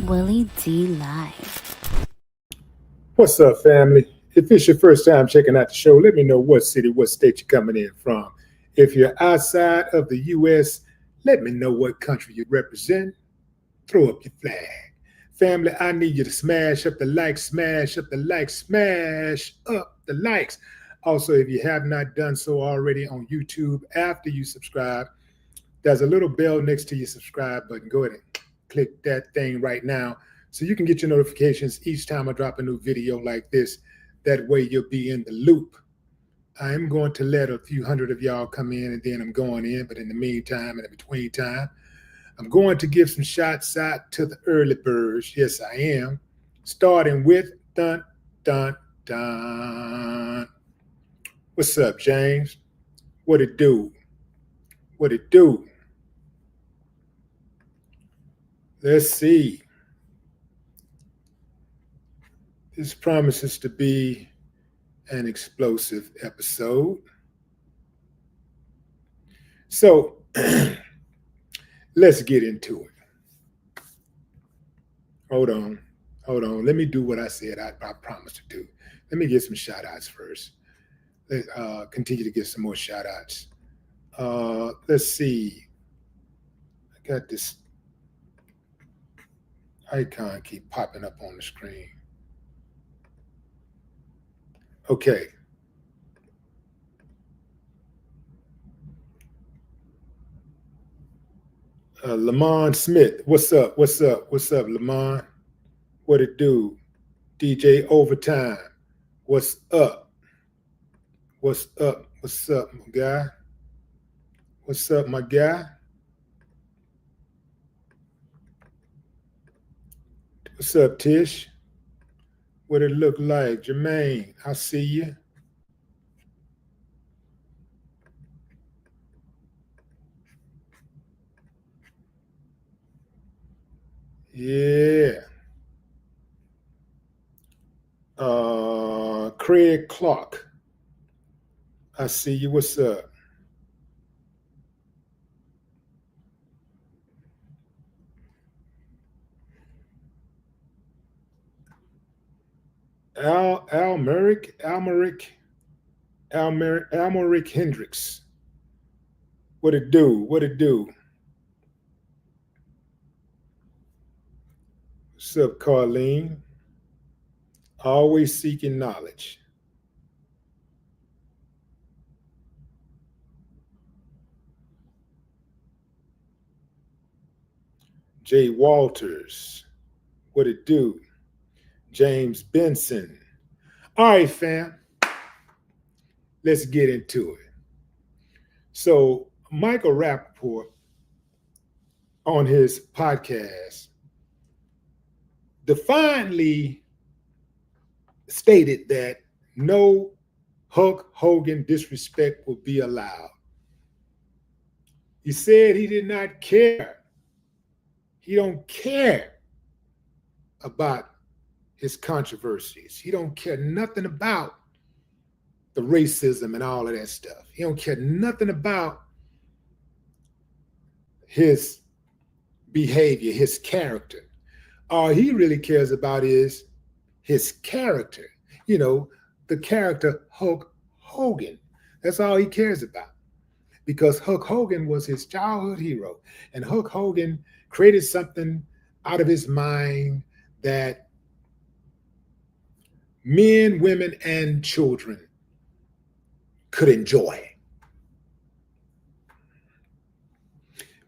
Willie D Live. What's up, family? If it's your first time checking out the show, let me know what city, what state you're coming in from. If you're outside of the U.S., let me know what country you represent. Throw up your flag. Family, I need you to smash up the likes, smash up the likes, smash up the likes. Also, if you have not done so already on YouTube, after you subscribe, there's a little bell next to your subscribe button. Go ahead and click that thing right now so you can get your notifications each time I drop a new video like this. That way you'll be in the loop. I am going to let a few hundred of y'all come in and then I'm going in. But in the meantime, in the between time, I'm going to give some shots out to the early birds. Yes, I am. Starting with dun, dun, dun. What's up, James? What it do? What it do? Let's see. This promises to be an explosive episode. So let's get into it. Hold on. Let me do what I said I promised to do. Let me get some shout outs first. Let's continue to get some more shout outs. Let's see. I got this icon keep popping up on the screen. Okay. Lamont Smith, what's up? What's up, Lamont? What it do? DJ Overtime, what's up? What's up? What's up, my guy? What's up, my guy? What's up, Tish? What it look like? Jermaine, I see you. Yeah. Craig Clark, I see you. What's up? Almeric Hendricks. What it do? What it do? What's up, Carlene? Always seeking knowledge. Jay Walters. What it do? James Benson. All right, fam. Let's get into it. So Michael Rapaport on his podcast defiantly stated that no Hulk Hogan disrespect will be allowed. He said he did not care. He don't care about his controversies. He don't care nothing about the racism and all of that stuff. He don't care nothing about his behavior, his character. All he really cares about is his character. You know, the character Hulk Hogan. That's all he cares about. Because Hulk Hogan was his childhood hero. And Hulk Hogan created something out of his mind that men, women, and children could enjoy.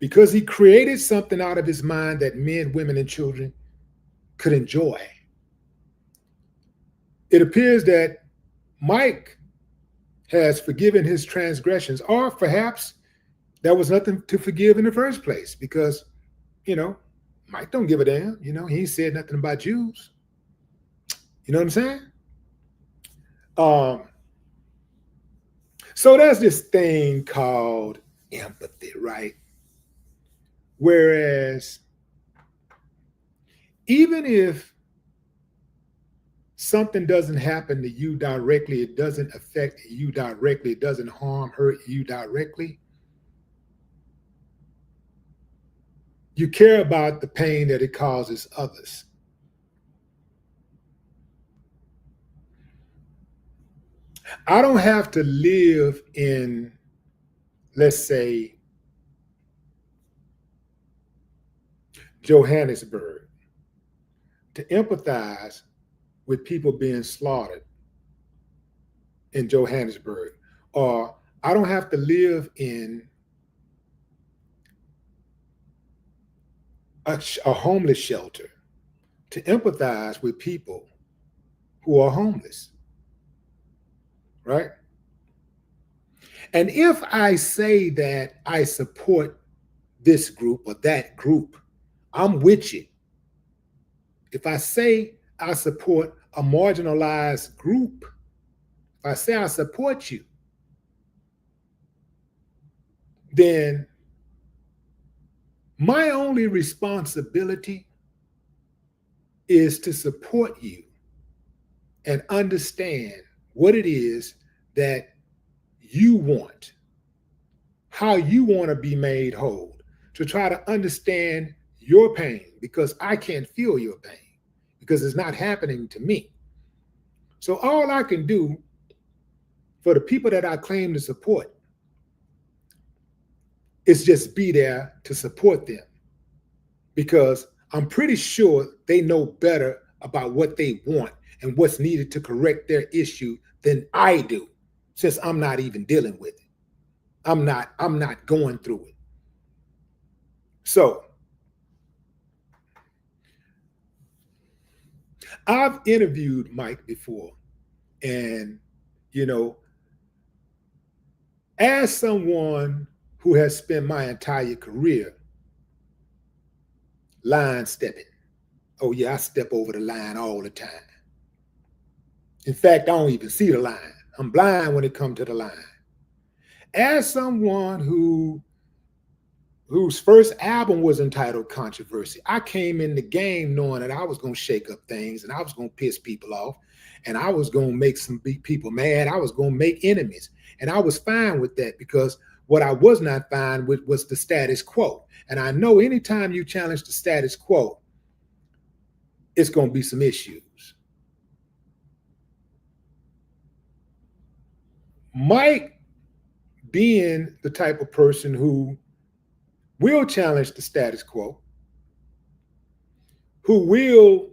Because he created something out of his mind that men, women, and children could enjoy. It appears that Mike has forgiven his transgressions, or perhaps there was nothing to forgive in the first place because, you know, Mike don't give a damn. You know, he ain't said nothing about Jews. You know what I'm saying? So there's this thing called empathy, right? Whereas even if something doesn't happen to you directly, it doesn't affect you directly, it doesn't hurt you directly, You care about the pain that it causes others. I don't have to live in, let's say, Johannesburg to empathize with people being slaughtered in Johannesburg. Or I don't have to live in a homeless shelter to empathize with people who are homeless, right? And if I say that I support this group or that group, I'm with you. If I say I support a marginalized group, if I say I support you, then my only responsibility is to support you and understand what it is that you want, how you want to be made whole, to try to understand your pain, because I can't feel your pain because it's not happening to me. So all I can do for the people that I claim to support is just be there to support them, because I'm pretty sure they know better about what they want and what's needed to correct their issue than I do, since I'm not even dealing with it. I'm not going through it. So I've interviewed Mike before, and as someone who has spent my entire career line stepping, oh yeah, I step over the line all the time. In fact, I don't even see the line. I'm blind when it comes to the line. As someone whose first album was entitled Controversy, I came in the game knowing that I was going to shake up things and I was going to piss people off and I was going to make some people mad. I was going to make enemies. And I was fine with that, because what I was not fine with was the status quo. And I know anytime you challenge the status quo, it's going to be some issues. Mike, being the type of person who will challenge the status quo, who will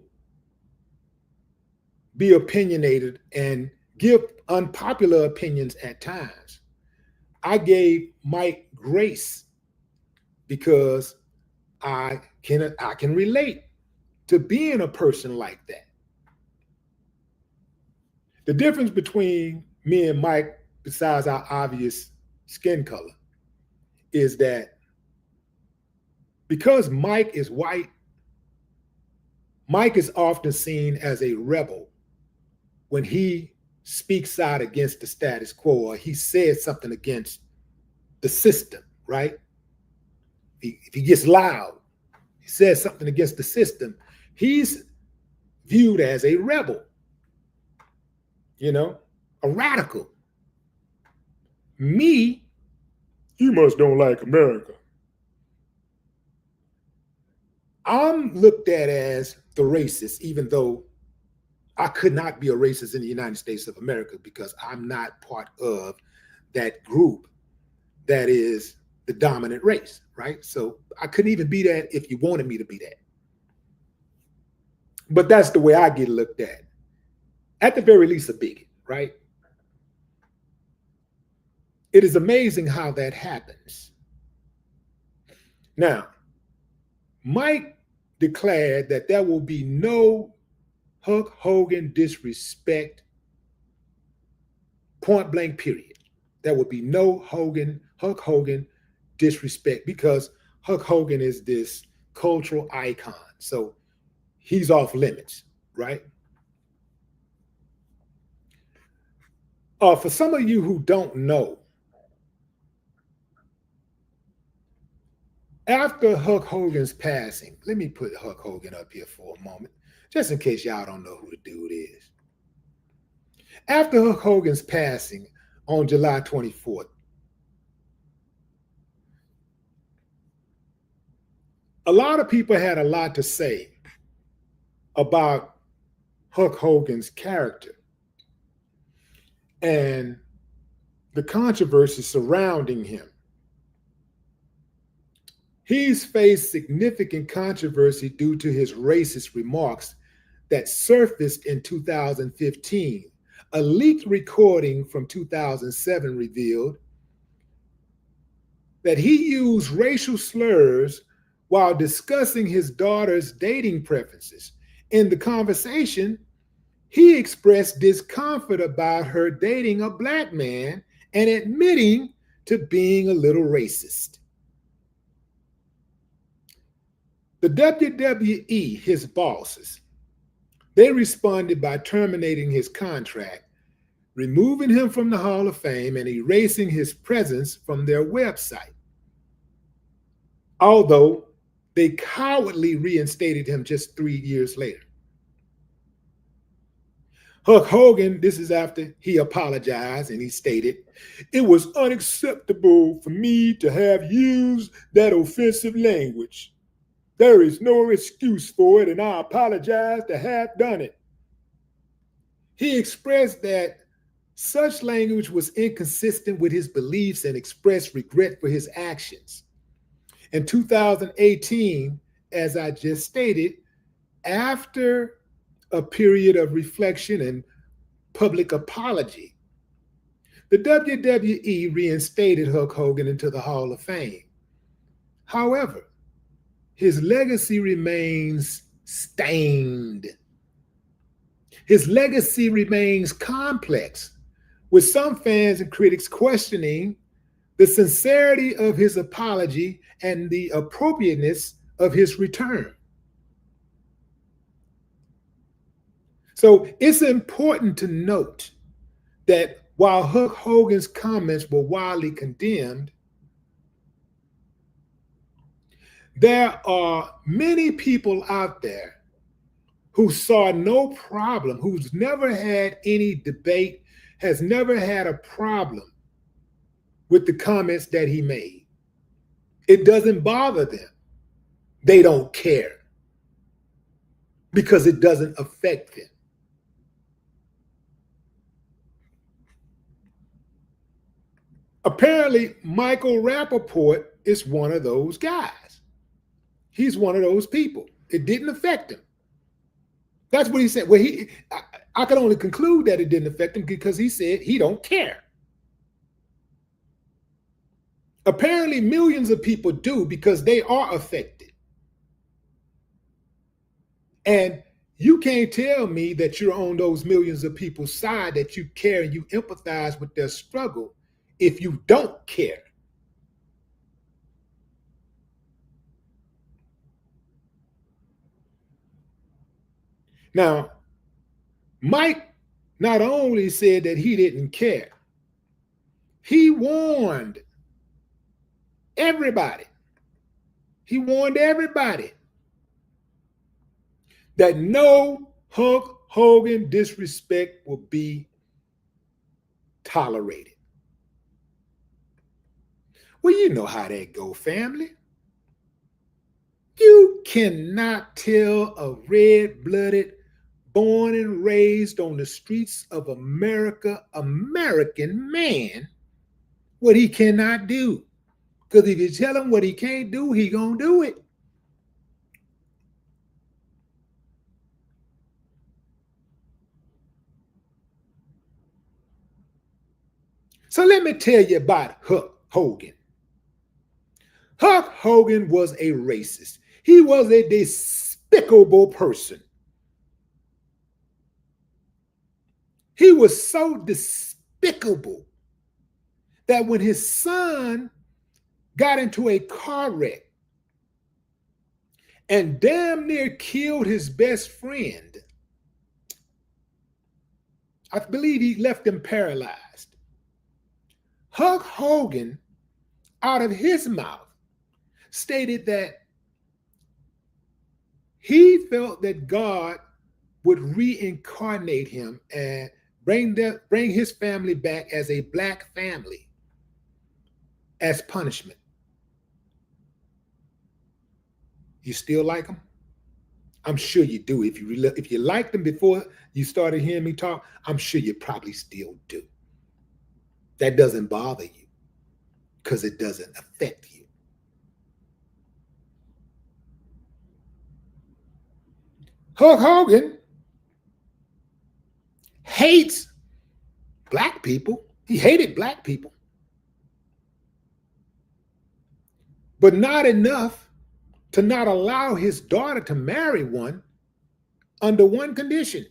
be opinionated and give unpopular opinions at times, I gave Mike grace because I can relate to being a person like that. The difference between me and Mike, besides our obvious skin color, is that because Mike is white, Mike is often seen as a rebel when he speaks out against the status quo, or he says something against the system, right? If he gets loud, he says something against the system, he's viewed as a rebel, a radical. Me, you must don't like America. I'm looked at as the racist, even though I could not be a racist in the United States of America, because I'm not part of that group that is the dominant race, right? So I couldn't even be that if you wanted me to be that. But that's the way I get looked at. At the very least, a bigot, right? It is amazing how that happens. Now, Mike declared that there will be no Hulk Hogan disrespect, point blank, period. There will be no Hulk Hogan disrespect, because Hulk Hogan is this cultural icon. So he's off limits, right? For some of you who don't know, after Hulk Hogan's passing, let me put Hulk Hogan up here for a moment, just in case y'all don't know who the dude is. After Hulk Hogan's passing on July 24th, A lot of people had a lot to say about Hulk Hogan's character and the controversy surrounding him. He's faced significant controversy due to his racist remarks that surfaced in 2015. A leaked recording from 2007 revealed that he used racial slurs while discussing his daughter's dating preferences. In the conversation, he expressed discomfort about her dating a black man and admitting to being a little racist. The WWE, his bosses, they responded by terminating his contract, removing him from the Hall of Fame, and erasing his presence from their website. Although they cowardly reinstated him just 3 years later. Hulk Hogan, this is after he apologized, and he stated, "It was unacceptable for me to have used that offensive language. There is no excuse for it, and I apologize to have done it." He expressed that such language was inconsistent with his beliefs and expressed regret for his actions. In 2018, as I just stated, after a period of reflection and public apology, the WWE reinstated Hulk Hogan into the Hall of Fame. However, his legacy remains stained. His legacy remains complex, with some fans and critics questioning the sincerity of his apology and the appropriateness of his return. So it's important to note that while Hulk Hogan's comments were widely condemned, there are many people out there who saw no problem, who's never had any debate, has never had a problem with the comments that he made. It doesn't bother them. They don't care because it doesn't affect them. Apparently, Michael Rapaport is one of those guys. He's one of those people. It didn't affect him. That's what he said. Well, I can only conclude that it didn't affect him because he said he don't care. Apparently, millions of people do because they are affected. And you can't tell me that you're on those millions of people's side, that you care and you empathize with their struggle if you don't care. Now, Mike not only said that he didn't care, he warned everybody. He warned everybody that no Hulk Hogan disrespect will be tolerated. Well, you know how that go, family. You cannot tell a red-blooded, born and raised on the streets of America, American man what he cannot do. Because if you tell him what he can't do, he gonna do it. So let me tell you about Hulk Hogan. Hulk Hogan was a racist. He was a despicable person. He was so despicable that when his son got into a car wreck and damn near killed his best friend, I believe he left him paralyzed. Hulk Hogan, out of his mouth, stated that he felt that God would reincarnate him and bring his family back as a black family as punishment. You still like them? I'm sure you do. If you liked them before you started hearing me talk, I'm sure you probably still do. That doesn't bother you because it doesn't affect you. Hulk Hogan hates black people. He hated black people. But not enough to not allow his daughter to marry one under one condition: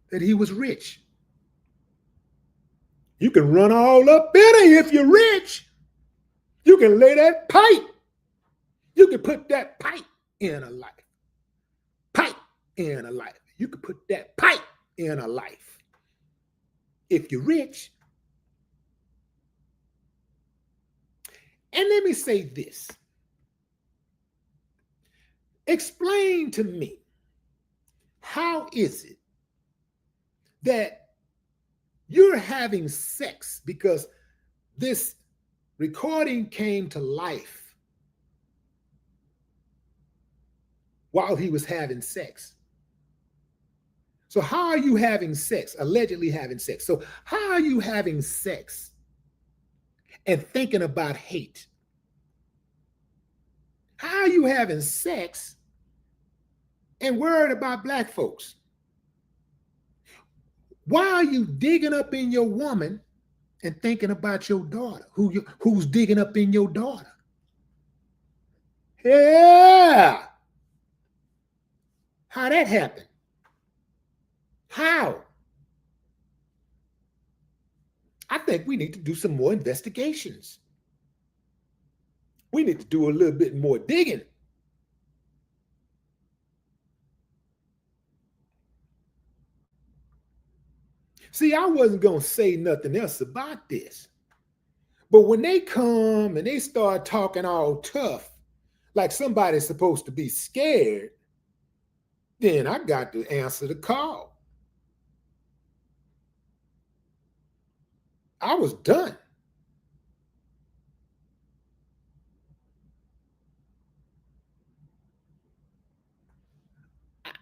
that he was rich. You can run all up in her if you're rich. You can lay that pipe. You can put that pipe in a life. Pipe in a life. You can put that pipe in a life. If you're rich. And let me say this. Explain to me, how is it that you're having sex, because this recording came to life while he was having sex? So how are you having sex, allegedly having sex? So how are you having sex and thinking about hate? How are you having sex and worried about black folks? Why are you digging up in your woman and thinking about your daughter? Who's digging up in your daughter? Yeah. How that happened? How? I think we need to do some more investigations. We need to do a little bit more digging. See, I wasn't going to say nothing else about this. But when they come and they start talking all tough, like somebody's supposed to be scared, then I got to answer the call. I was done.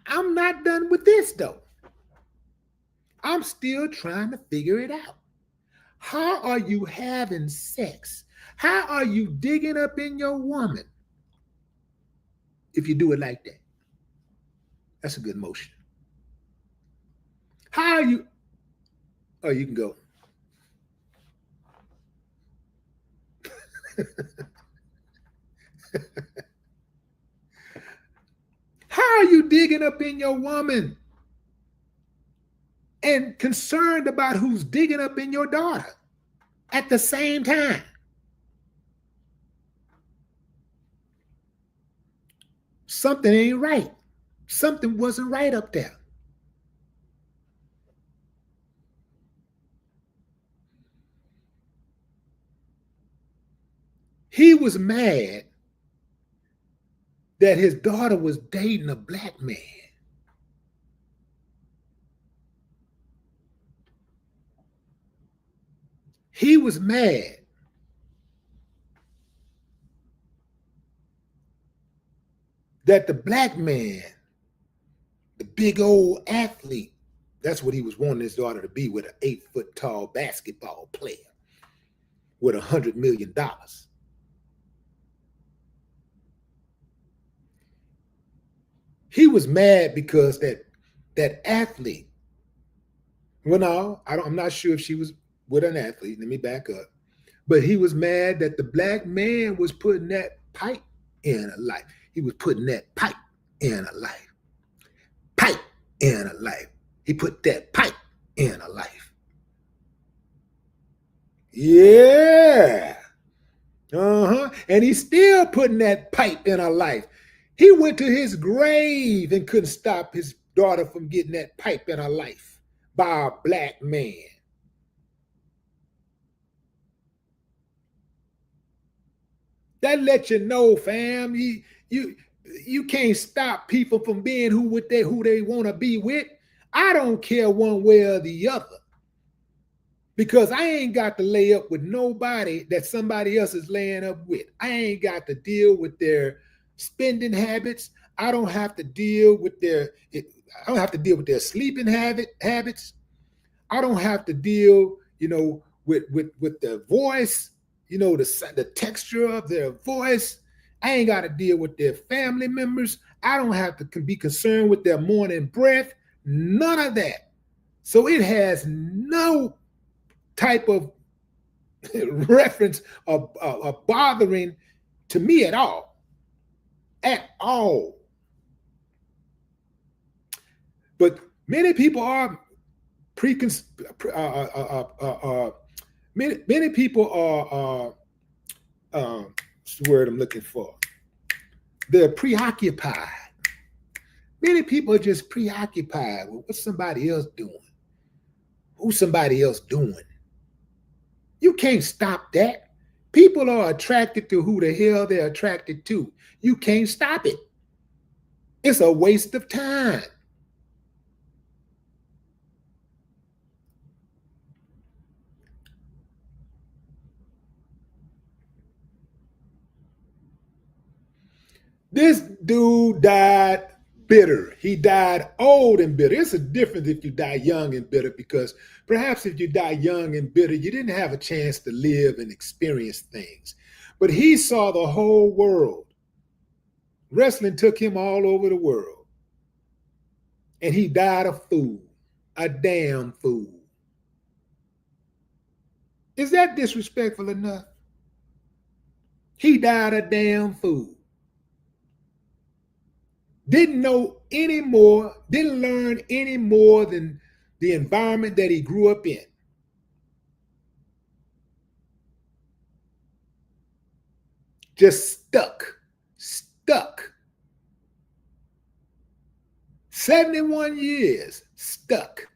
I'm not done with this, though. I'm still trying to figure it out. How are you having sex? How are you digging up in your woman if you do it like that? That's a good motion. How are you? Oh, you can go. How are you digging up in your woman and concerned about who's digging up in your daughter at the same time? Something ain't right. Something wasn't right up there. He was mad that his daughter was dating a black man. He was mad that the black man, the big old athlete, that's what he was wanting his daughter to be, with an 8-foot tall basketball player with $100 million. He was mad because that athlete, well, no, I'm not sure if she was with an athlete. Let me back up. But he was mad that the black man was putting that pipe in a life. He was putting that pipe in a life. Pipe in a life. He put that pipe in a life. Yeah. And he's still putting that pipe in her life. He went to his grave and couldn't stop his daughter from getting that pipe in her life by a black man. That lets you know, fam, you can't stop people from being who they want to be with. I don't care one way or the other. Because I ain't got to lay up with nobody that somebody else is laying up with. I ain't got to deal with their spending habits. I don't have to deal with their sleeping habits. I don't have to deal, with their voice, the texture of their voice. I ain't got to deal with their family members. I don't have to be concerned with their morning breath. None of that. So it has no type of reference or bothering to me at all. At all. But many people are many people are what's the word I'm looking for? They're preoccupied. Many people are just preoccupied with what somebody else doing. Who's somebody else doing? You can't stop that. People are attracted to who the hell they're attracted to. You can't stop it. It's a waste of time. This dude died bitter. He died old and bitter. It's a difference if you die young and bitter, because perhaps if you die young and bitter, you didn't have a chance to live and experience things. But he saw the whole world. Wrestling took him all over the world. And he died a fool, a damn fool. Is that disrespectful enough? He died a damn fool. Didn't know any more, didn't learn any more than the environment that he grew up in. Just stuck. 71 years stuck.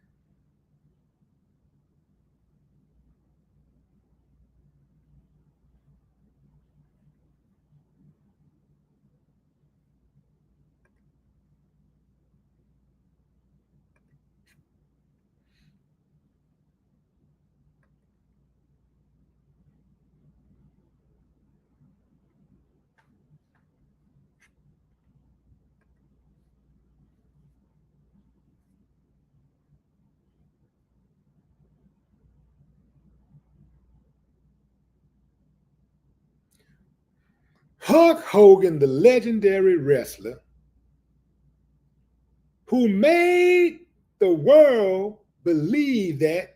Hulk Hogan, the legendary wrestler who made the world believe that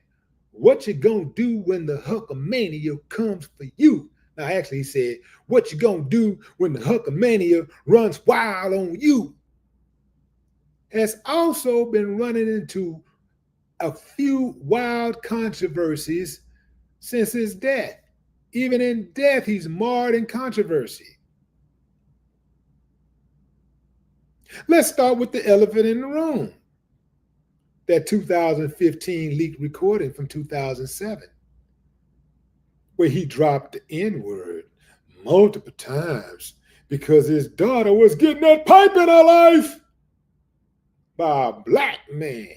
what you gonna do when the Hulkamania comes for you. Now, actually, he said, what you gonna do when the Hulkamania runs wild on you? Has also been running into a few wild controversies since his death. Even in death, he's marred in controversy. Let's start with the elephant in the room. That 2015 leaked recording from 2007, where he dropped the N-word multiple times because his daughter was getting that pipe in her life by a black man.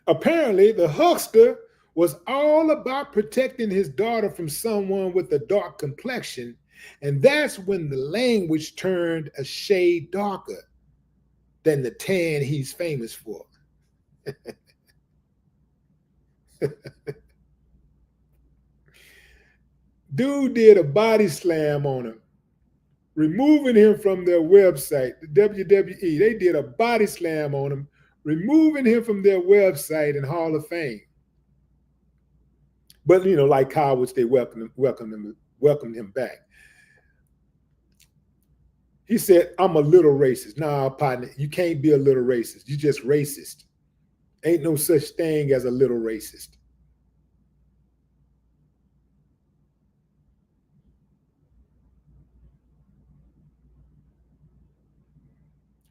Apparently, the huckster was all about protecting his daughter from someone with a dark complexion, and that's when the language turned a shade darker than the tan he's famous for. Dude did a body slam on him, removing him from their website, the WWE. They did a body slam on him, removing him from their website and Hall of Fame. But, like cowards, they welcomed him back. He said, I'm a little racist. Nah, partner, you can't be a little racist. You just racist. Ain't no such thing as a little racist.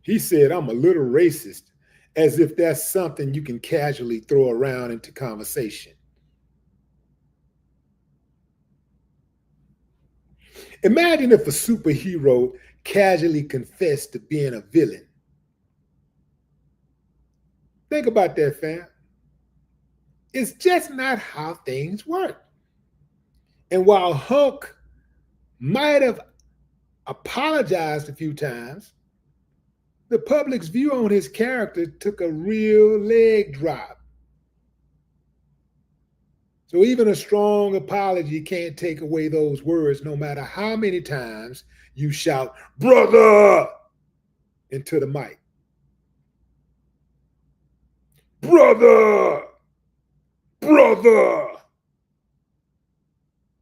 He said, I'm a little racist, as if that's something you can casually throw around into conversation. Imagine if a superhero casually confessed to being a villain. Think about that, fam. It's just not how things work. And while Hulk might have apologized a few times, the public's view on his character took a real leg drop. So even a strong apology can't take away those words, no matter how many times you shout, "Brother!" into the mic. Brother! Brother!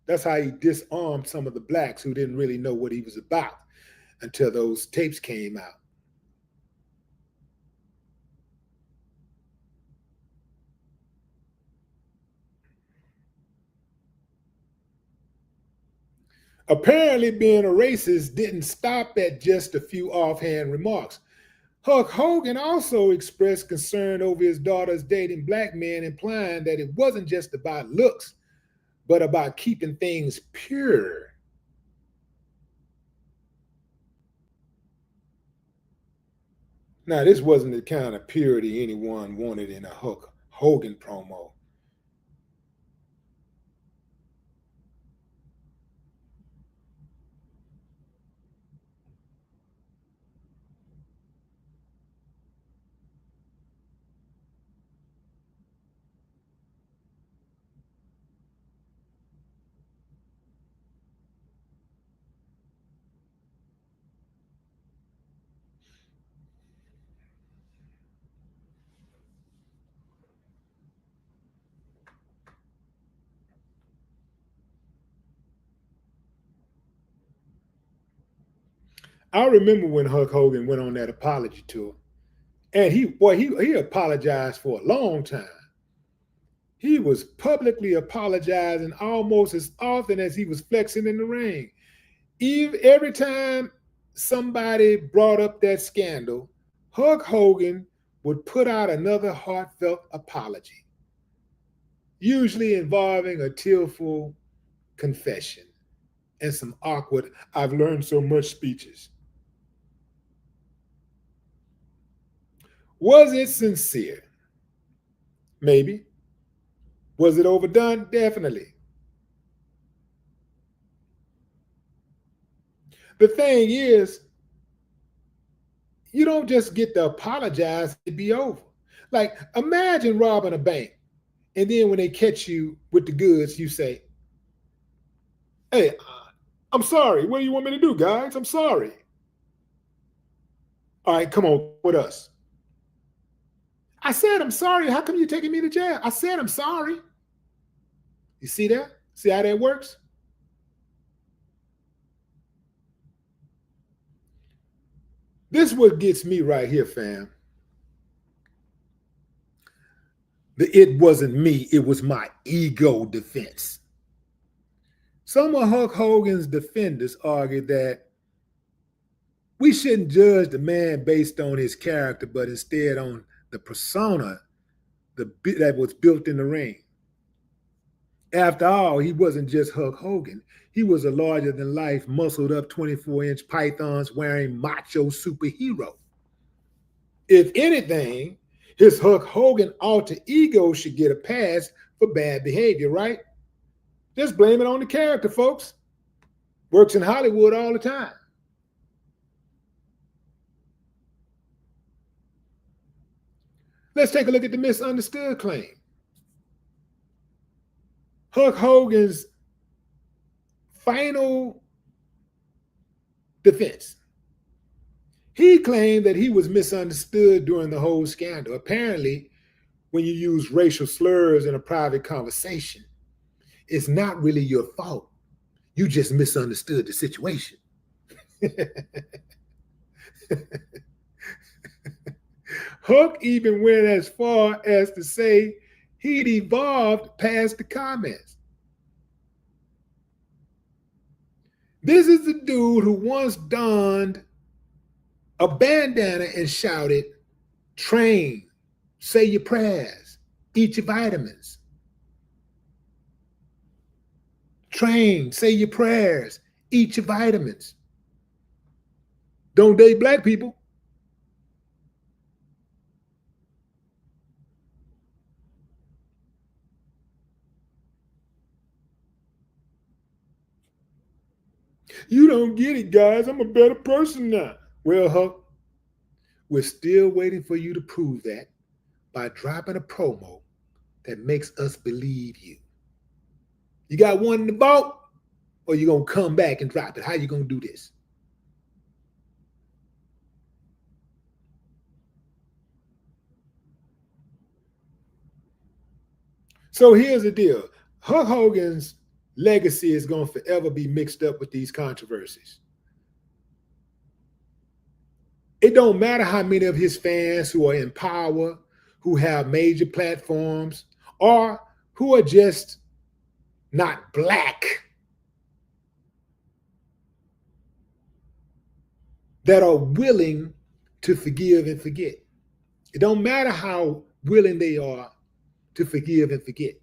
That's how he disarmed some of the blacks who didn't really know what he was about until those tapes came out. Apparently, being a racist didn't stop at just a few offhand remarks. Hulk Hogan also expressed concern over his daughters dating black men, implying that it wasn't just about looks, but about keeping things pure. Now, this wasn't the kind of purity anyone wanted in a Hulk Hogan promo. I remember when Hulk Hogan went on that apology tour, and he apologized for a long time. He was publicly apologizing almost as often as he was flexing in the ring. Every time somebody brought up that scandal, Hulk Hogan would put out another heartfelt apology, usually involving a tearful confession and some awkward, "I've learned so much" speeches. Was it sincere? Maybe. Was it overdone? Definitely. The thing is, you don't just get to apologize to be over. Like, imagine robbing a bank, and then when they catch you with the goods, you say, "Hey, I'm sorry. What do you want me to do, guys? I'm sorry." "All right, come on with us." "I said I'm sorry. How come you taking me to jail?" "I said I'm sorry." You see that? See how that works? This is what gets me right here, fam. It wasn't me, it was my ego defense. Some of Hulk Hogan's defenders argued that we shouldn't judge the man based on his character, but instead on the persona that was built in the ring. After all, he wasn't just Hulk Hogan. He was a larger than life, muscled up 24-inch pythons wearing macho superhero. If anything, his Hulk Hogan alter ego should get a pass for bad behavior, right? Just blame it on the character, folks. Works in Hollywood all the time. Let's take a look at the misunderstood claim. Hulk Hogan's final defense. He claimed that he was misunderstood during the whole scandal. Apparently, when you use racial slurs in a private conversation, it's not really your fault. You just misunderstood the situation. Hook even went as far as to say he'd evolved past the comments. This is the dude who once donned a bandana and shouted, "Train, say your prayers, eat your vitamins." Train, say your prayers, eat your vitamins. Don't date black people. You don't get it, guys. I'm a better person now. Well, Huck, we're still waiting for you to prove that by dropping a promo that makes us believe you. You got one in the vault, or you gonna come back and drop it? How you gonna do this? So here's the deal. Hulk Hogan's legacy is gonna forever be mixed up with these controversies. It don't matter how many of his fans who are in power, who have major platforms, or who are just not black, that are willing to forgive and forget. It don't matter how willing they are to forgive and forget.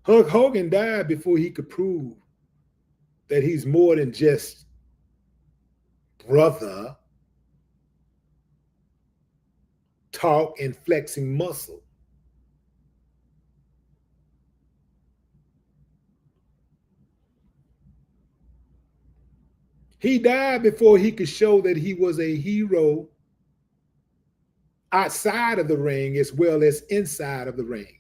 Hulk Hogan died before he could prove that he's more than just brother talk and flexing muscle. He died before he could show that he was a hero outside of the ring as well as inside of the ring.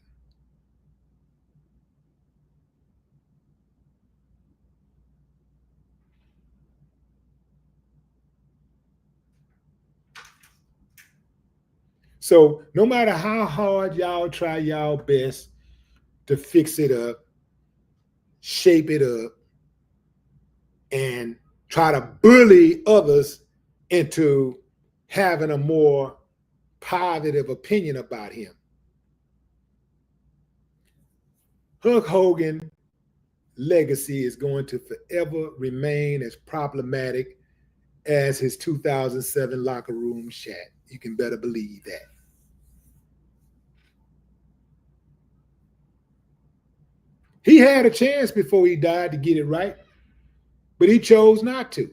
So no matter how hard y'all try y'all best to fix it up, shape it up, and try to bully others into having a more positive opinion about him, Hulk Hogan legacy is going to forever remain as problematic as his 2007 locker room chat. You can better believe that. He had a chance before he died to get it right, but he chose not to.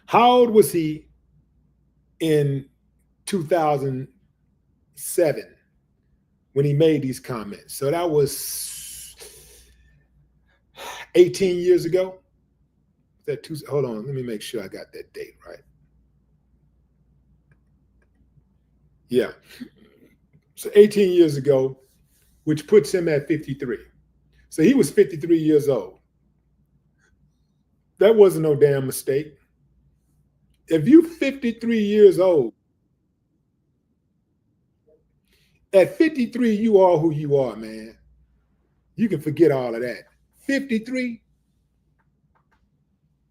How old was he in 2007 when he made these comments? So that was 18 years ago. Hold on, let me make sure I got that date right. Yeah. So 18 years ago, which puts him at 53. So he was 53 years old. That wasn't no damn mistake. If you 53 years old, at 53, you are who you are, man. You can forget all of that. 53,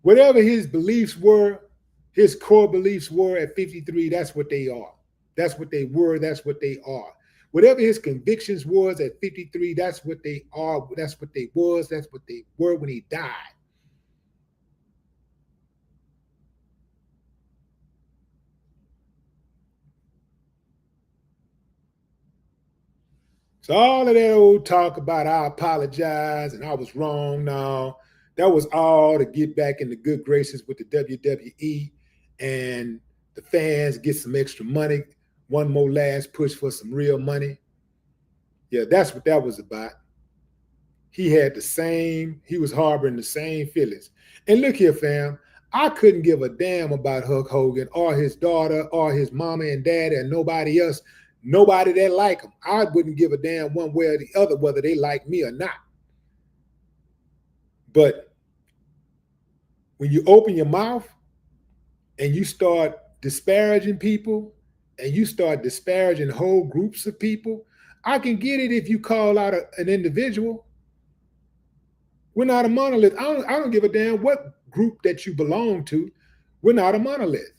whatever his beliefs were, his core beliefs were at 53, that's what they are. That's what they were, that's what they are. Whatever his convictions was at 53, that's what they are, that's what they was, that's what they were when he died. So all of that old talk about I apologize and I was wrong now, that was all to get back in the good graces with the WWE and the fans get some extra money, one more last push for some real money. Yeah, that's what that was about. He was harboring the same feelings. And look here, fam, I couldn't give a damn about Hulk Hogan or his daughter or his mama and daddy and nobody else. Nobody that like him. I wouldn't give a damn one way or the other whether they like me or not. But when you open your mouth and you start disparaging people and you start disparaging whole groups of people, I can get it if you call out an individual. We're not a monolith. I don't give a damn what group that you belong to. We're not a monolith.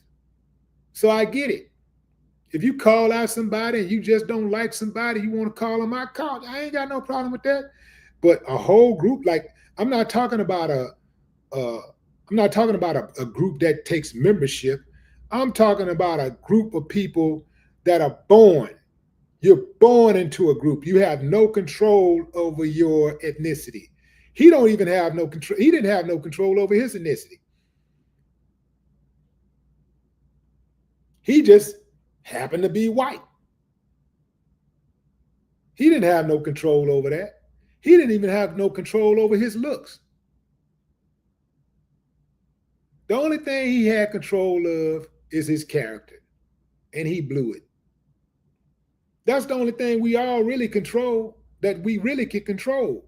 So I get it. If you call out somebody and you just don't like somebody, you want to call them out, call. I ain't got no problem with that. But a whole group, like I'm not talking about a group that takes membership. I'm talking about a group of people that are born You're born into a group. You have no control over your ethnicity. He don't even have no control. He didn't have no control over his ethnicity. He just happened to be white. He didn't have no control over that. He didn't even have no control over his looks. The only thing he had control of is his character, and he blew it. That's the only thing we all really control, that we really can control,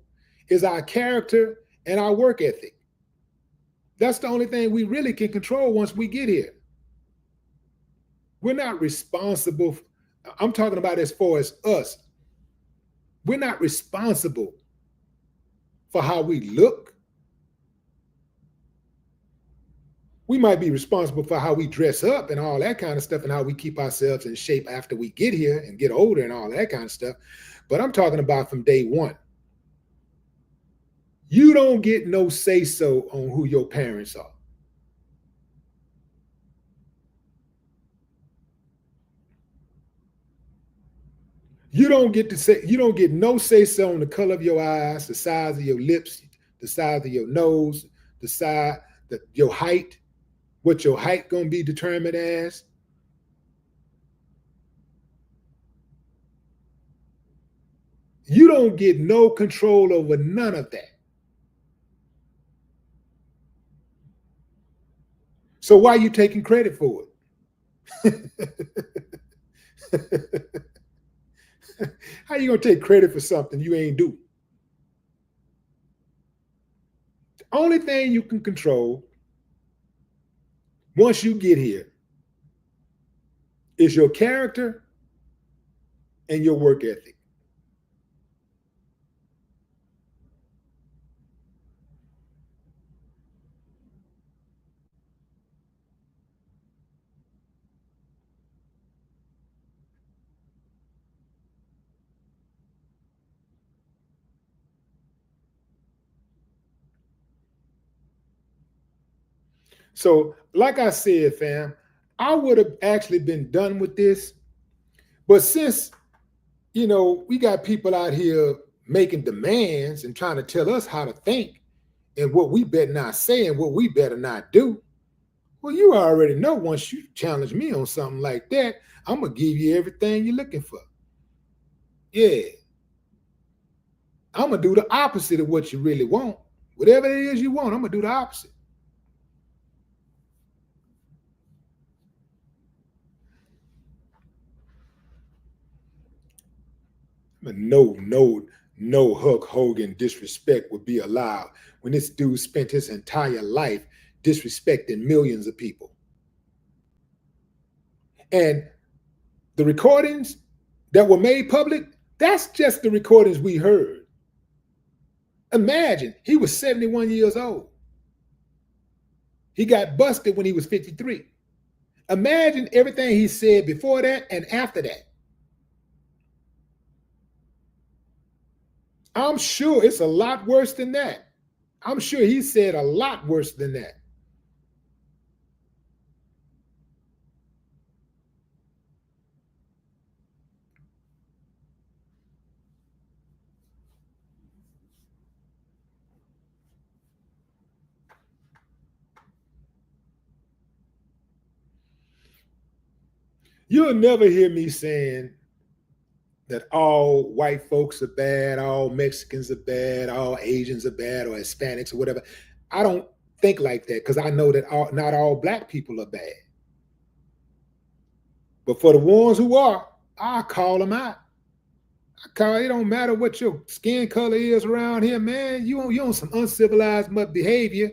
is our character and our work ethic. That's the only thing we really can control once we get here. We're not responsible. I'm talking about as far as us. We're not responsible for how we look. We might be responsible for how we dress up and all that kind of stuff, and how we keep ourselves in shape after we get here and get older and all that kind of stuff. But I'm talking about from day one. You don't get no say-so on who your parents are. You don't get no say-so on the color of your eyes, the size of your lips, the size of your nose, the size, your height, what your height gonna be determined as. You don't get no control over none of that. So why are you taking credit for it? How you gonna take credit for something you ain't do? The only thing you can control once you get here is your character and your work ethic. So, like I said, fam, I would have actually been done with this. But since, we got people out here making demands and trying to tell us how to think and what we better not say and what we better not do, well, you already know once you challenge me on something like that, I'm going to give you everything you're looking for. Yeah. I'm going to do the opposite of what you really want. Whatever it is you want, I'm going to do the opposite. No Hulk Hogan disrespect would be allowed when this dude spent his entire life disrespecting millions of people. And the recordings that were made public, that's just the recordings we heard. Imagine, he was 71 years old. He got busted when he was 53. Imagine everything he said before that and after that. I'm sure it's a lot worse than that. I'm sure he said a lot worse than that. You'll never hear me saying that all white folks are bad, all Mexicans are bad, all Asians are bad, or Hispanics or whatever. I don't think like that because I know that not all black people are bad. But for the ones who are, I call them out. It don't matter what your skin color is around here, man. You on some uncivilized behavior,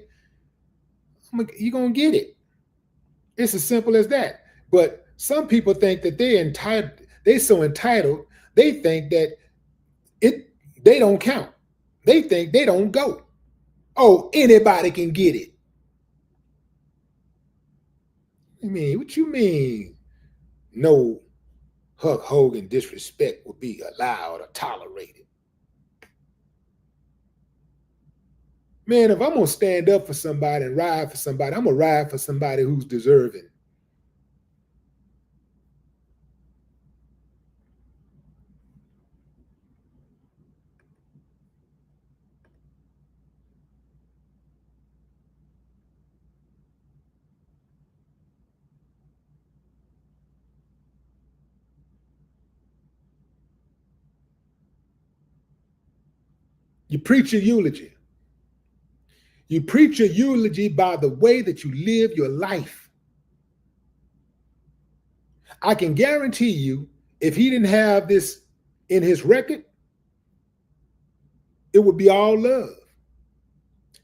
you're going to get it. It's as simple as that. But some people think that they're so entitled, they think that they don't count. They think they don't go. Oh, anybody can get it. What you mean? No Hulk Hogan disrespect will be allowed or tolerated. Man, if I'm going to stand up for somebody and ride for somebody, I'm going to ride for somebody who's deserving. You preach your eulogy. You preach your eulogy by the way that you live your life. I can guarantee you, if he didn't have this in his record, it would be all love.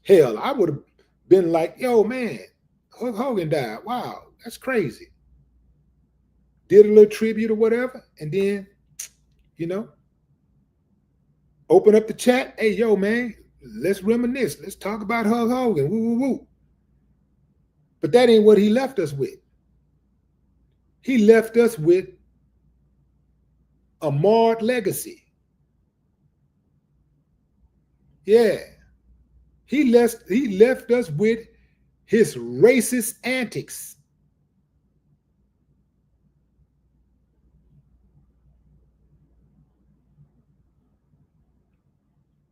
Hell, I would have been like, yo, man, Hulk Hogan died. Wow, that's crazy. Did a little tribute or whatever, and then, you know, open up the chat. Hey, yo, man, let's reminisce. Let's talk about Hulk Hogan. Woo, woo, woo. But that ain't what he left us with. He left us with a marred legacy. Yeah. He left us with his racist antics.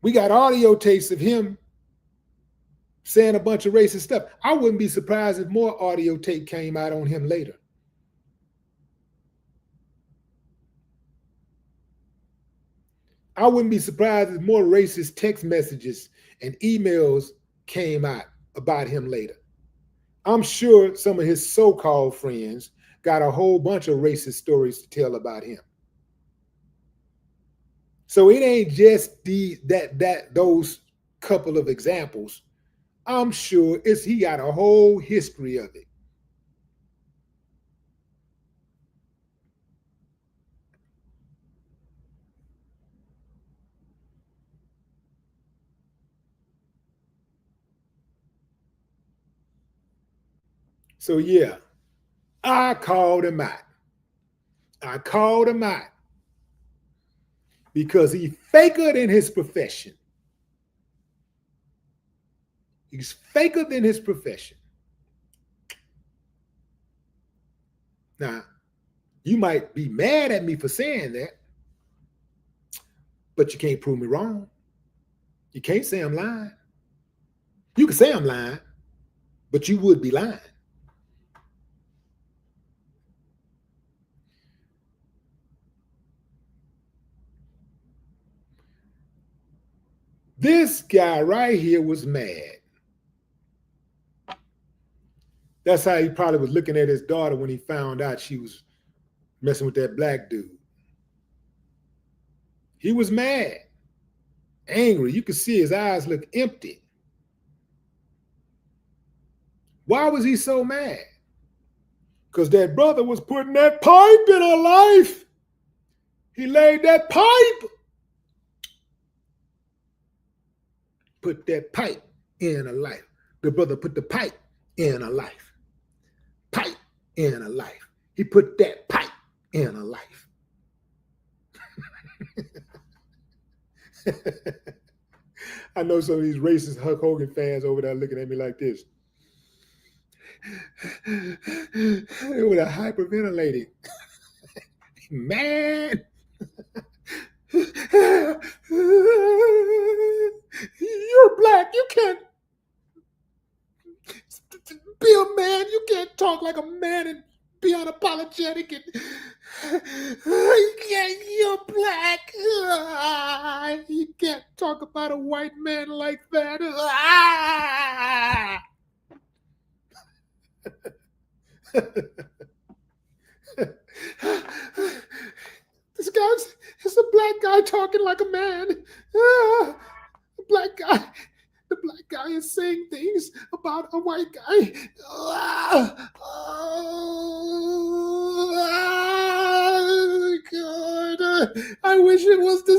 We got audio tapes of him saying a bunch of racist stuff. I wouldn't be surprised if more audio tape came out on him later. I wouldn't be surprised if more racist text messages and emails came out about him later. I'm sure some of his so-called friends got a whole bunch of racist stories to tell about him. So it ain't just those couple of examples. I'm sure he got a whole history of it. So yeah, I called him out. I called him out because he faker than his profession. He's faker than his profession. Now, you might be mad at me for saying that, but you can't prove me wrong. You can't say I'm lying. You can say I'm lying, but you would be lying. This guy right here was mad. That's how he probably was looking at his daughter when he found out she was messing with that black dude. He was mad, angry. You could see his eyes look empty. Why was he so mad? Because that brother was putting that pipe in her life. He laid that pipe. Put that pipe in her life. The brother put the pipe in her life. Pipe in her life. He put that pipe in her life. I know some of these racist Hulk Hogan fans over there looking at me like this. They were hyperventilating. Man. You're black. You can't be a man. You can't talk like a man and be unapologetic. You're black. You can't talk about a white man like that. This guy's it's a black guy talking like a man. The black guy is saying things about a white guy. Oh, God. I wish it was the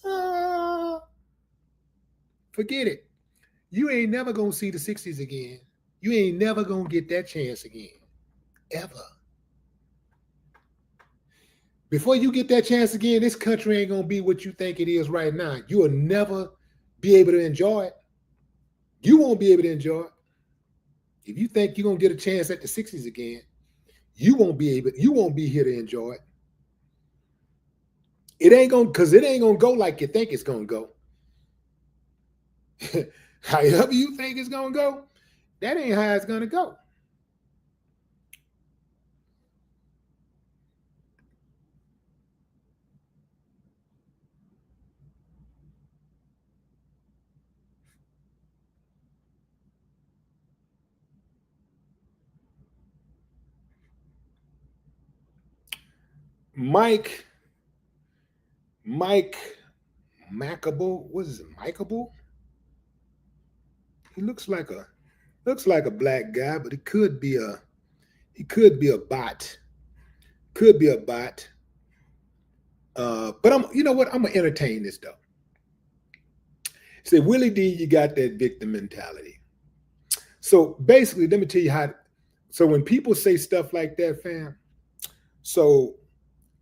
60s. Forget it. You ain't never going to see the 60s again. You ain't never going to get that chance again. Ever. Before you get that chance again, this country ain't going to be what you think it is right now. You will never be able to enjoy it. You won't be able to enjoy it. If you think you're going to get a chance at the 60s again, you won't be here to enjoy it. It ain't going to go like you think it's going to go. However you think it's going to go, that ain't how it's going to go. Mike Mackable. What is it? Mikeable? He looks like a black guy, but he could be a bot. Could be a bot. But you know what? I'm gonna entertain this though. Say, Willie D, you got that victim mentality. So basically, let me tell you how. So when people say stuff like that, fam, so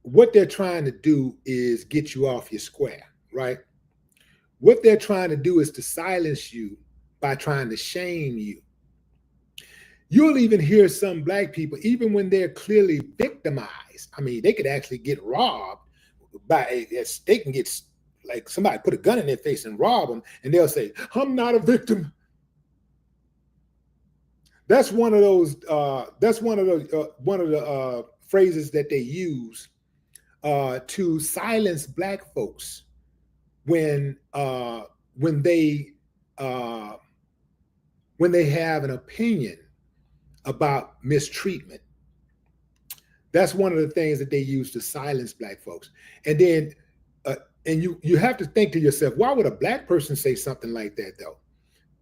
what they're trying to do is get you off your square, right? What they're trying to do is to silence you by trying to shame you. You'll even hear some black people, even when they're clearly victimized. I mean, they could actually get robbed by, they can get, like somebody put a gun in their face and rob them, and they'll say, "I'm not a victim." That's one of those. That's one of the phrases that they use to silence black folks when they uh, when they have an opinion about mistreatment. That's one of the things that they use to silence black folks. And then, and you have to think to yourself, why would a black person say something like that though?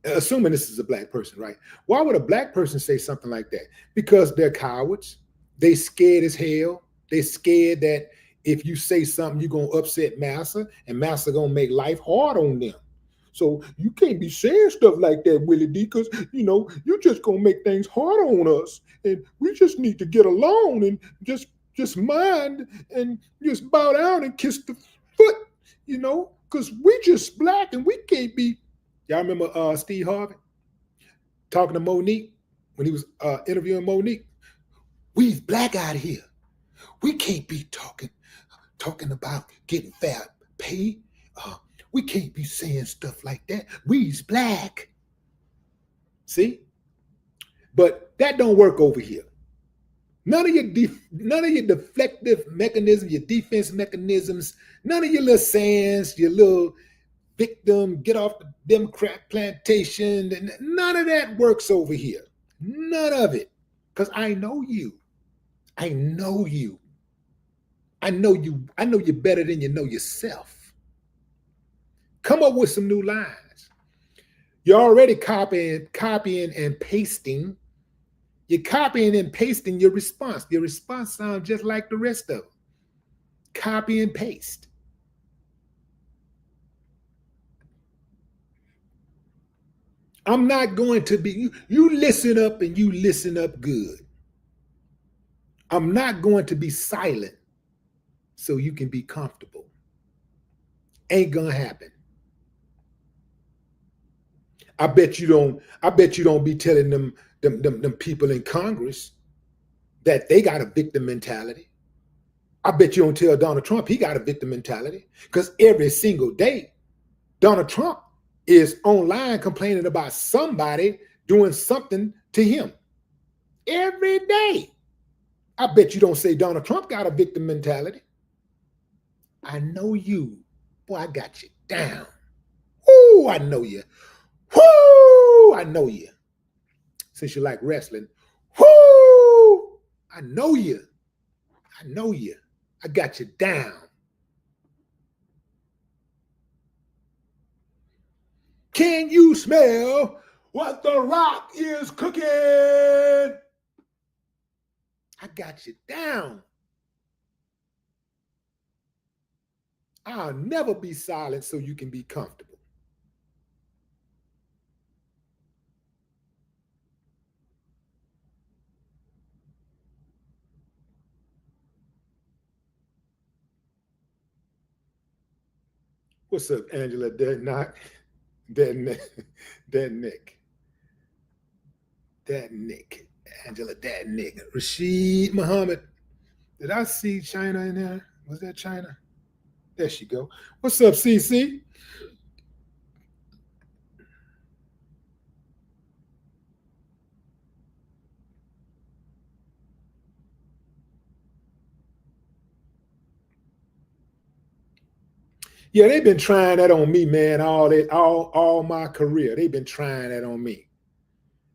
Assuming this is a black person, right? Why would a black person say something like that? Because they're cowards. They scared as hell. They scared that if you say something, you're gonna upset massa, and massa gonna make life hard on them. So you can't be saying stuff like that, Willie D, because you're just gonna make things hard on us, and we just need to get along and just mind and just bow down and kiss the foot, because we just black and we can't be. Y'all remember Steve Harvey talking to Monique when he was interviewing Monique? We's black out here. We can't be talking about getting fair pay. We can't be saying stuff like that. We's black. See? But that don't work over here. None of your deflective mechanisms, your defense mechanisms, none of your little sayings, your little victim, get off the Democrat plantation. None of that works over here. None of it. Because I know you. I know you. I know you. I know you better than you know yourself. Come up with some new lines. You're already copying and pasting. You're copying and pasting your response. Your response sounds just like the rest of them. Copy and paste. I'm not going to be, you listen up and you listen up good. I'm not going to be silent so you can be comfortable. Ain't gonna happen. I bet you don't be telling them people in Congress that they got a victim mentality. I bet you don't tell Donald Trump he got a victim mentality, because every single day Donald Trump is online complaining about somebody doing something to him. Every day. I bet you don't say Donald Trump got a victim mentality. I know you. Boy, I got you down. Woo, I know you. Woo, I know you. Since you like wrestling. Woo, I know you. I know you. I got you down. Can you smell what the Rock is cooking? I got you down. I'll never be silent so you can be comfortable. What's up, Angela? Dead Nick. Angela, Dad Nick. Rashid Muhammad. Did I see China in there? Was that China? There she go. What's up, CC? Yeah, they've been trying that on me, man, all my career. They've been trying that on me.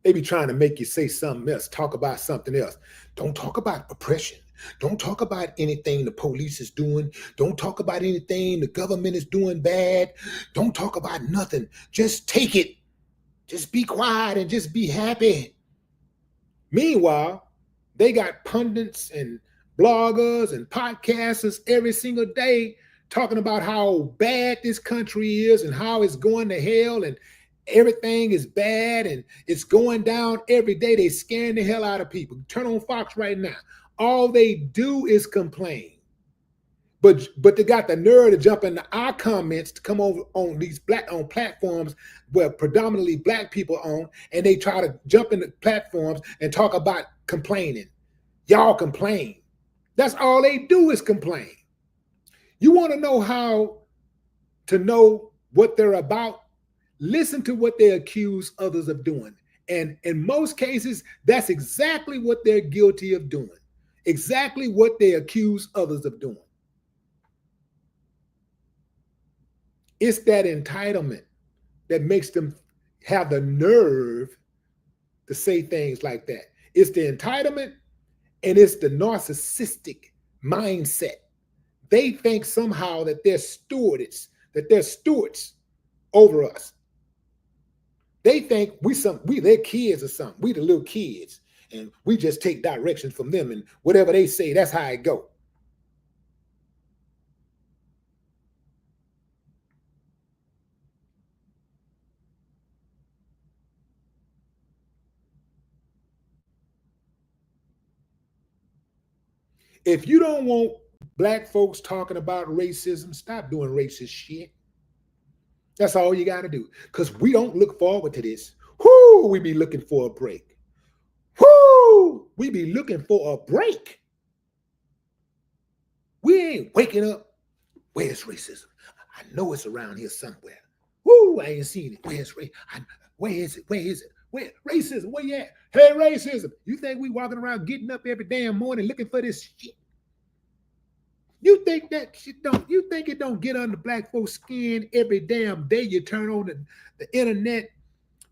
They be trying to make you say something else, talk about something else. Don't talk about oppression. Don't talk about anything the police is doing. Don't talk about anything the government is doing bad. Don't talk about nothing. Just take it. Just be quiet and just be happy. Meanwhile, they got pundits and bloggers and podcasters every single day talking about how bad this country is and how it's going to hell and everything is bad and it's going down every day. They scaring the hell out of people. Turn on Fox right now. All they do is complain. But they got the nerve to jump into our comments to come over on these on platforms where predominantly black people own, and they try to jump into platforms and talk about complaining. Y'all complain. That's all they do is complain. You want to know how to know what they're about? Listen to what they accuse others of doing. And in most cases, that's exactly what they're guilty of doing. Exactly what they accuse others of doing. It's that entitlement that makes them have the nerve to say things like that. It's the entitlement and it's the narcissistic mindset. They think somehow that they're stewards over us. They think we their kids or something. We the little kids, and we just take directions from them, and whatever they say, that's how it go. If you don't want black folks talking about racism, stop doing racist shit. That's all you got to do. Because we don't look forward to this. Whoo, we be looking for a break. Whoo, we be looking for a break. We ain't waking up. Where's racism? I know it's around here somewhere. Whoo, I ain't seen it. Where is it? Where is it? Where racism? Where you at? Hey, racism. You think we walking around getting up every damn morning looking for this shit? You think that shit you think it don't get under black folks' skin every damn day you turn on the internet,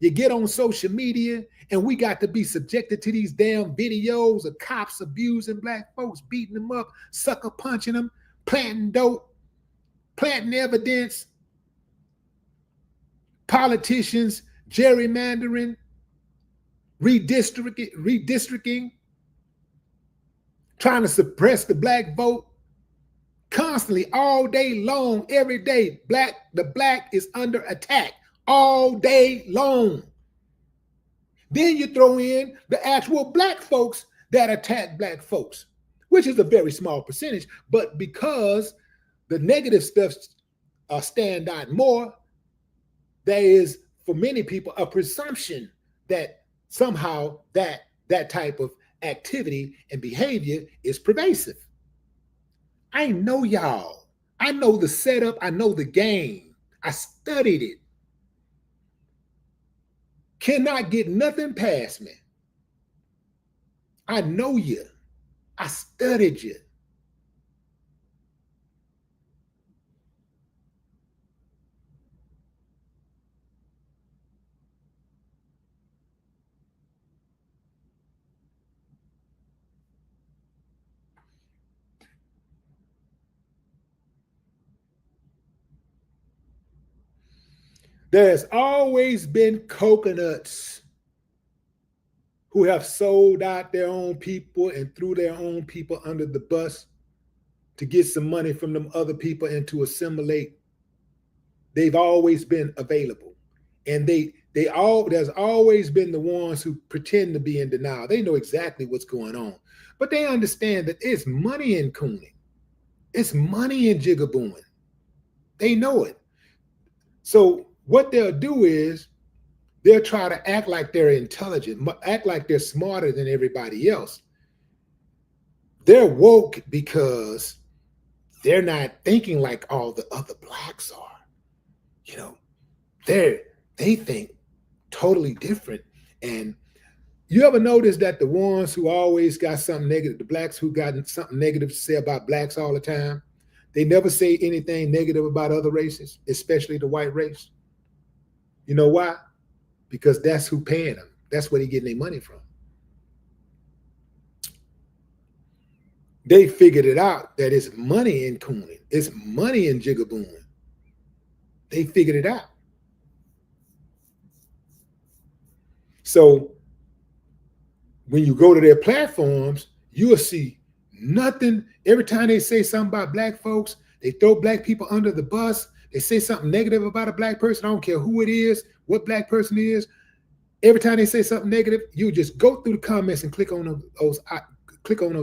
you get on social media, and we got to be subjected to these damn videos of cops abusing black folks, beating them up, sucker punching them, planting dope, planting evidence, politicians gerrymandering, redistricting, trying to suppress the black vote, constantly, all day long, every day. The black is under attack all day long. Then you throw in the actual black folks that attack black folks, which is a very small percentage, but because the negative stuff stand out more, there is, for many people, a presumption that somehow that type of activity and behavior is pervasive. I know y'all. I know the setup. I know the game. I studied it. Cannot get nothing past me. I know you. I studied you. There's always been coconuts who have sold out their own people and threw their own people under the bus to get some money from them other people and to assimilate. They've always been available. And there's always been the ones who pretend to be in denial. They know exactly what's going on. But they understand that it's money in cooning. It's money in jigabooing. They know it. So what they'll do is they'll try to act like they're intelligent, act like they're smarter than everybody else. They're woke because they're not thinking like all the other blacks are. You know, they think totally different. And you ever notice that the ones who always got something negative, the blacks who got something negative to say about blacks all the time, they never say anything negative about other races, especially the white race. You know why? Because that's who paying them. That's where they getting their money from. They figured it out that it's money in cooning. It's money in jigabooing. They figured it out. So when you go to their platforms, you'll see nothing. Every time they say something about black folks, they throw black people under the bus. They say something negative about a black person. I don't care who it is, what black person it is. Every time they say something negative, you just go through the comments and click on those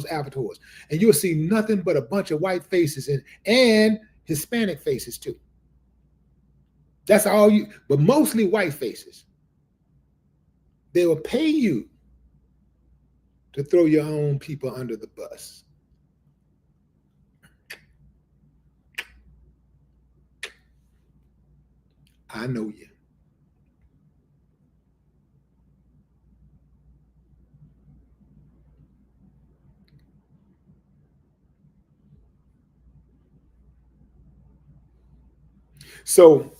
avatars, and you'll see nothing but a bunch of white faces and Hispanic faces too. That's all you, but mostly white faces. They will pay you to throw your own people under the bus. I know you. So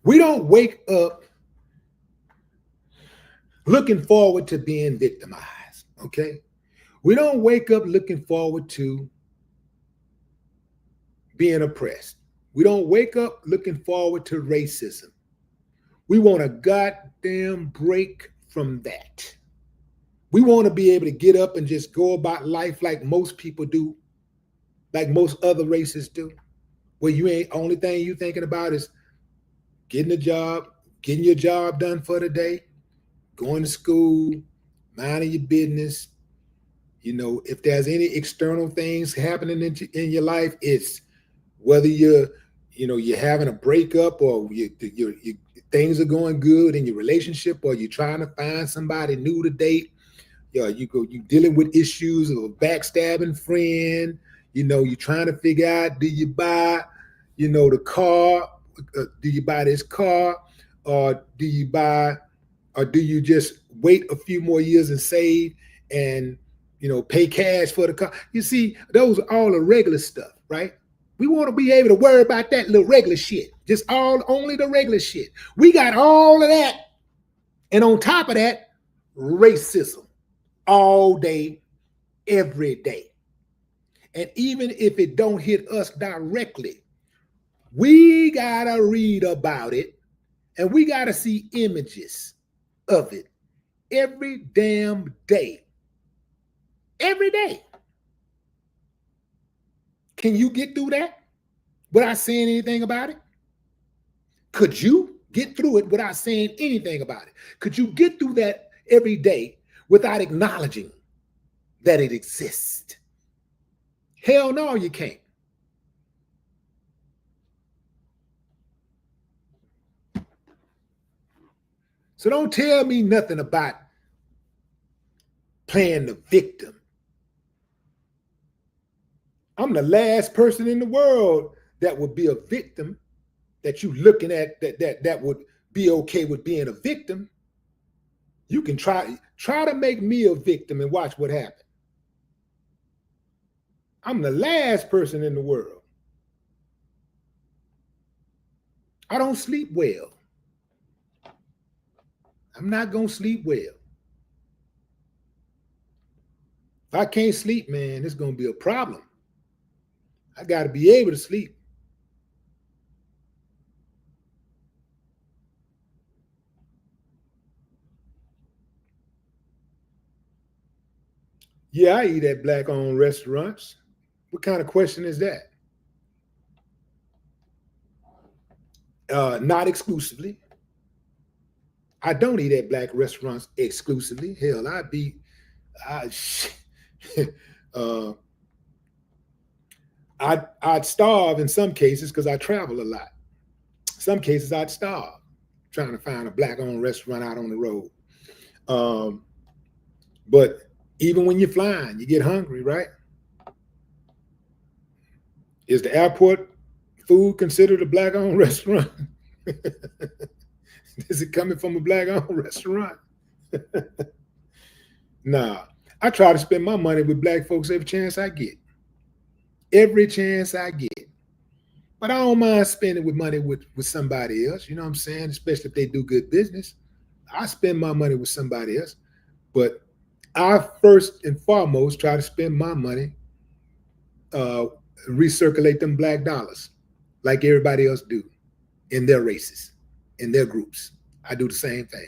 we don't wake up looking forward to being victimized, okay? We don't wake up looking forward to being oppressed. We don't wake up looking forward to racism. We want a goddamn break from that. We want to be able to get up and just go about life like most people do, like most other races do, where you ain't, only thing you thinking about is getting a job, getting your job done for the day, going to school, minding your business. You know, if there's any external things happening in your life, it's whether you're having a breakup or things are going good in your relationship, or you're trying to find somebody new to date. You dealing with issues of a backstabbing friend. You know, you're trying to figure out, do you buy, the car? Do you buy this car, or do you just wait a few more years and save and pay cash for the car? You see, those are all the regular stuff, right? We want to be able to worry about that little regular shit. Just only the regular shit. We got all of that. And on top of that, racism all day, every day. And even if it don't hit us directly, we got to read about it, and we got to see images of it every damn day. Every day. Can you get through that without saying anything about it? Could you get through it without saying anything about it? Could you get through that every day without acknowledging that it exists? Hell no, you can't. So don't tell me nothing about playing the victim. I'm the last person in the world that would be a victim that you looking at that would be okay with being a victim. You can try to make me a victim and watch what happens. I'm the last person in the world. I don't sleep well. I'm not going to sleep well. If I can't sleep, man, it's going to be a problem. I got to be able to sleep. Yeah, I eat at black-owned restaurants. What kind of question is that? Not exclusively. I don't eat at black restaurants exclusively. Hell, I'd starve in some cases because I travel a lot. Some cases I'd starve trying to find a black-owned restaurant out on the road. But even when you're flying, you get hungry, right? Is the airport food considered a black-owned restaurant? Is it coming from a black-owned restaurant? Nah. I try to spend my money with black folks every chance I get. Every chance I get. But I don't mind spending money with somebody else, you know what I'm saying? Especially if they do good business. I spend my money with somebody else. But I first and foremost try to spend my money, recirculate them black dollars like everybody else do in their races, in their groups. I do the same thing.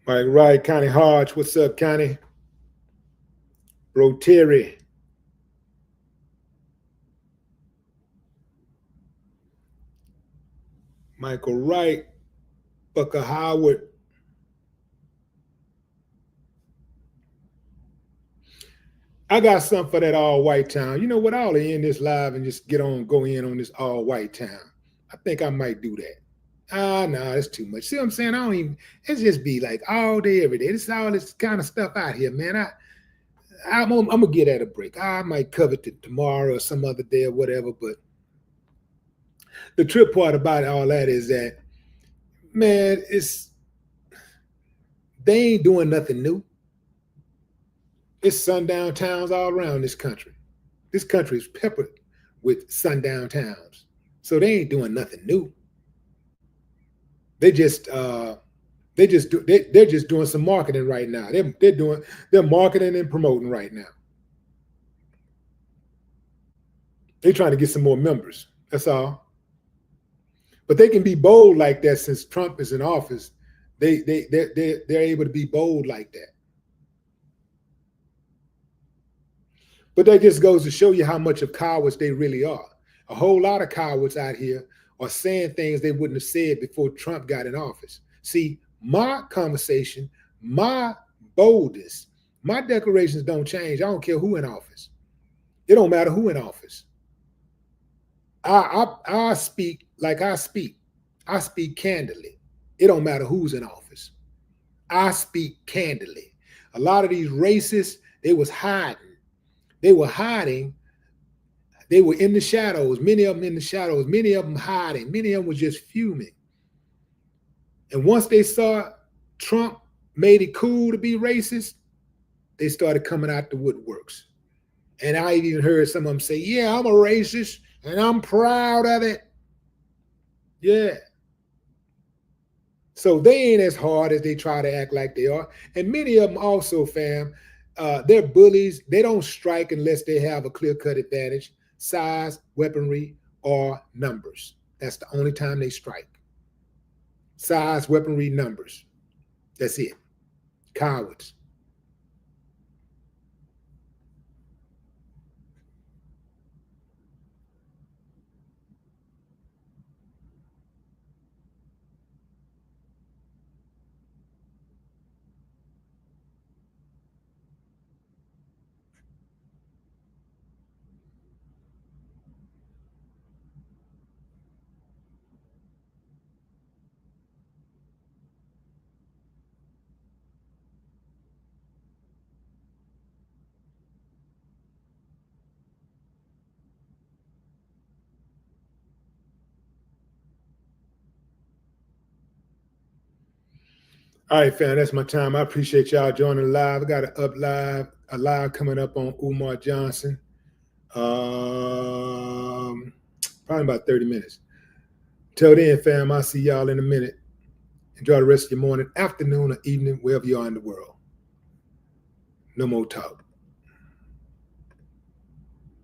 Mike Wright, Connie Hodge, what's up, Connie? Rotary. Michael Wright, Bucker Howard. I got something for that all white town. You know what? I'll end this live and just go in on this all white town. I think I might do that. No, that's too much. See what I'm saying? I don't even, it's just be like all day, every day. This all this kind of stuff out here, man. I'm gonna get at a break. I might cover it tomorrow or some other day or whatever. But the trip part about all that is that, man, they ain't doing nothing new. It's sundown towns all around this country. This country is peppered with sundown towns. So they ain't doing nothing new. They're just doing some marketing right now. They're marketing and promoting right now. They're trying to get some more members. That's all. But they can be bold like that since Trump is in office. They're able to be bold like that. But that just goes to show you how much of cowards they really are. A whole lot of cowards out here are saying things they wouldn't have said before Trump got in office. See, my conversation, my boldness, my declarations don't change. I don't care who in office. It don't matter who in office. I speak like I speak. I speak candidly. It don't matter who's in office. I speak candidly. A lot of these racists, they was hiding. They were hiding. They were in the shadows. Many of them in the shadows. Many of them hiding. Many of them was just fuming. And once they saw Trump made it cool to be racist, they started coming out the woodworks. And I even heard some of them say, yeah, I'm a racist and I'm proud of it. Yeah. So they ain't as hard as they try to act like they are. And many of them also, fam, they're bullies. They don't strike unless they have a clear-cut advantage, size, weaponry, or numbers. That's the only time they strike. Size, weaponry, numbers. That's it. Cowards. All right, fam, that's my time. I appreciate y'all joining live. I got a live coming up on Umar Johnson. Probably about 30 minutes. Till then, fam, I'll see y'all in a minute. Enjoy the rest of your morning, afternoon, or evening, wherever you are in the world. No more talk.